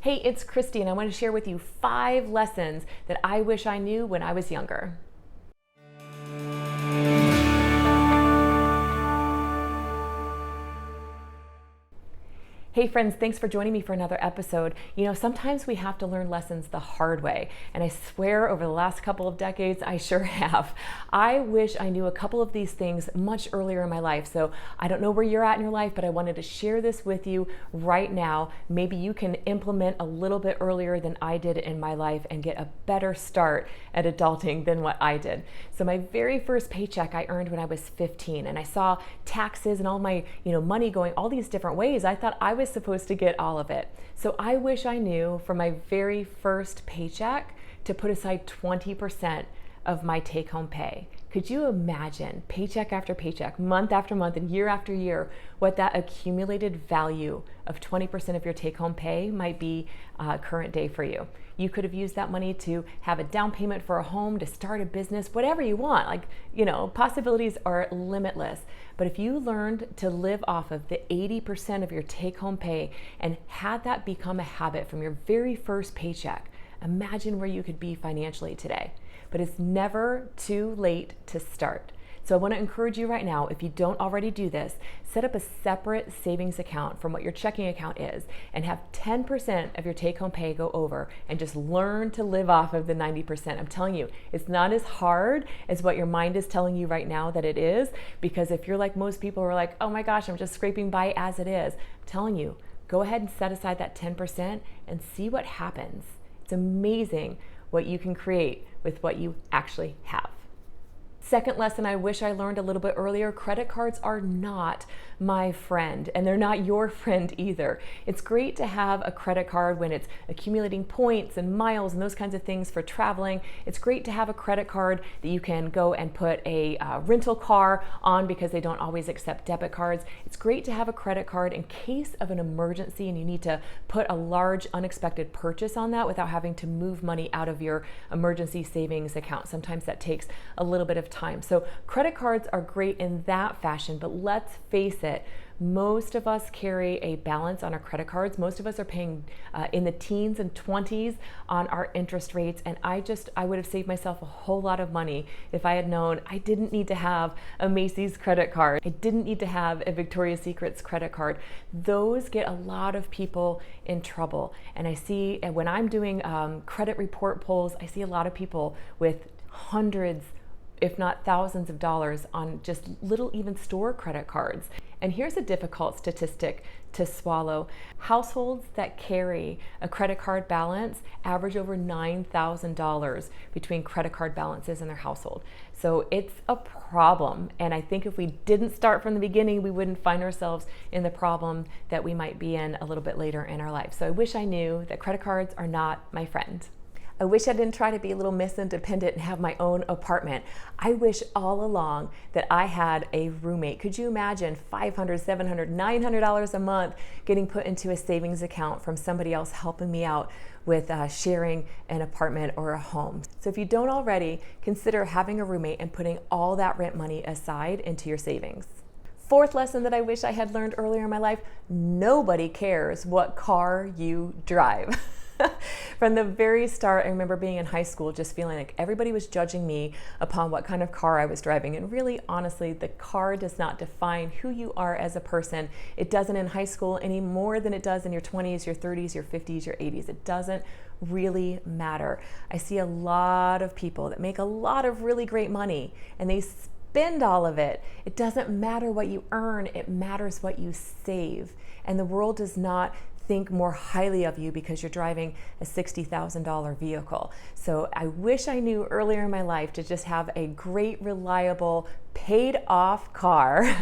Hey, it's Christy, and I want to share with you 5 lessons that I wish I knew when I was younger. Hey friends, thanks for joining me for another episode. You know, sometimes we have to learn lessons the hard way, and I swear over the last couple of decades, I sure have. I wish I knew a couple of these things much earlier in my life, so I don't know where you're at in your life, but I wanted to share this with you right now. Maybe you can implement a little bit earlier than I did in my life and get a better start at adulting than what I did. So my very first paycheck I earned when I was 15, and I saw taxes and all my, money going all these different ways. I thought I was supposed to get all of it. So I wish I knew from my very first paycheck to put aside 20% of my take-home pay. Could you imagine, paycheck after paycheck, month after month, and year after year, what that accumulated value of 20% of your take-home pay might be current day for you? You could have used that money to have a down payment for a home, to start a business, whatever you want. Possibilities are limitless. But if you learned to live off of the 80% of your take-home pay and had that become a habit from your very first paycheck, imagine where you could be financially today. But it's never too late to start. So I want to encourage you right now, if you don't already do this, set up a separate savings account from what your checking account is and have 10% of your take-home pay go over and just learn to live off of the 90%. I'm telling you, it's not as hard as what your mind is telling you right now that it is, because if you're like most people who are like, oh my gosh, I'm just scraping by as it is, I'm telling you, go ahead and set aside that 10% and see what happens. It's amazing what you can create with what you actually have. Second lesson I wish I learned a little bit earlier: credit cards are not my friend, and they're not your friend either. It's great to have a credit card when it's accumulating points and miles and those kinds of things for traveling. It's great to have a credit card that you can go and put a rental car on because they don't always accept debit cards. It's great to have a credit card in case of an emergency and you need to put a large unexpected purchase on that without having to move money out of your emergency savings account. Sometimes that takes a little bit of time. So credit cards are great in that fashion, but let's face it, most of us carry a balance on our credit cards. Most of us are paying in the teens and 20s on our interest rates, and I would have saved myself a whole lot of money if I had known I didn't need to have a Macy's credit card. I didn't need to have a Victoria's Secret's credit card. Those get a lot of people in trouble, and I see when I'm doing credit report polls, I see a lot of people with hundreds, if not thousands of dollars on just little even store credit cards. And here's a difficult statistic to swallow. Households that carry a credit card balance average over $9,000 between credit card balances in their household. So it's a problem. And I think if we didn't start from the beginning, we wouldn't find ourselves in the problem that we might be in a little bit later in our life. So I wish I knew that credit cards are not my friend. I wish I didn't try to be a little Miss Independent and have my own apartment. I wish all along that I had a roommate. Could you imagine $500, $700, $900 a month getting put into a savings account from somebody else helping me out with sharing an apartment or a home? So if you don't already, consider having a roommate and putting all that rent money aside into your savings. Fourth lesson that I wish I had learned earlier in my life: nobody cares what car you drive. From the very start, I remember being in high school just feeling like everybody was judging me upon what kind of car I was driving. And really, honestly, the car does not define who you are as a person. It doesn't in high school any more than it does in your 20s, your 30s, your 50s, your 80s. It doesn't really matter. I see a lot of people that make a lot of really great money and they spend all of it. It doesn't matter what you earn, it matters what you save. And the world does not think more highly of you because you're driving a $60,000 vehicle. So I wish I knew earlier in my life to just have a great, reliable, paid off car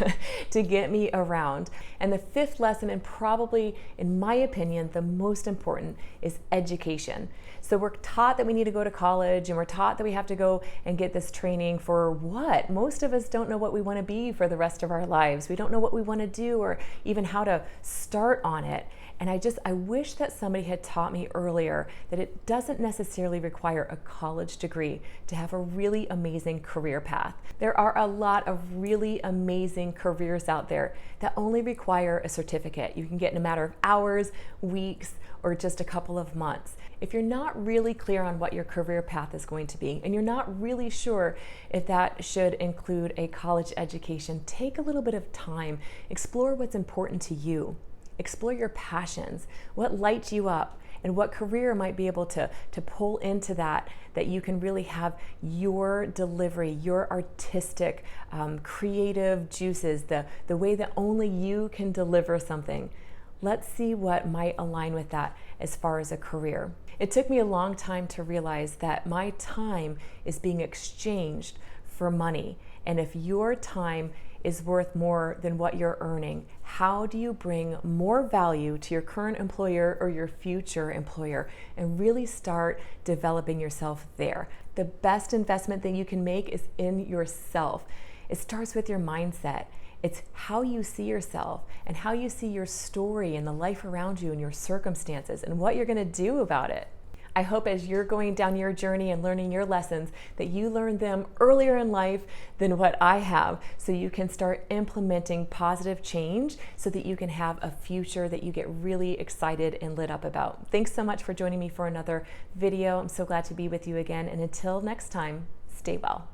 to get me around. And the fifth lesson, and probably in my opinion the most important, is education. So we're taught that we need to go to college, and we're taught that we have to go and get this training for what? Most of us don't know what we want to be for the rest of our lives. We don't know what we want to do or even how to start on it. And I wish that somebody had taught me earlier that it doesn't necessarily require a college degree to have a really amazing career path. There are a lot of really amazing careers out there that only require a certificate. You can get in a matter of hours, weeks, or just a couple of months. If you're not really clear on what your career path is going to be, and you're not really sure if that should include a college education, take a little bit of time, explore what's important to you, explore your passions, what lights you up, and what career might be able to pull into that you can really have your delivery, your artistic, creative juices, the way that only you can deliver something. Let's see what might align with that as far as a career. It took me a long time to realize that my time is being exchanged for money. And if your time is worth more than what you're earning, how do you bring more value to your current employer or your future employer and really start developing yourself there? The best investment that you can make is in yourself. It starts with your mindset. It's how you see yourself and how you see your story and the life around you and your circumstances and what you're going to do about it. I hope as you're going down your journey and learning your lessons that you learn them earlier in life than what I have, so you can start implementing positive change so that you can have a future that you get really excited and lit up about. Thanks so much for joining me for another video. I'm so glad to be with you again, and until next time, stay well.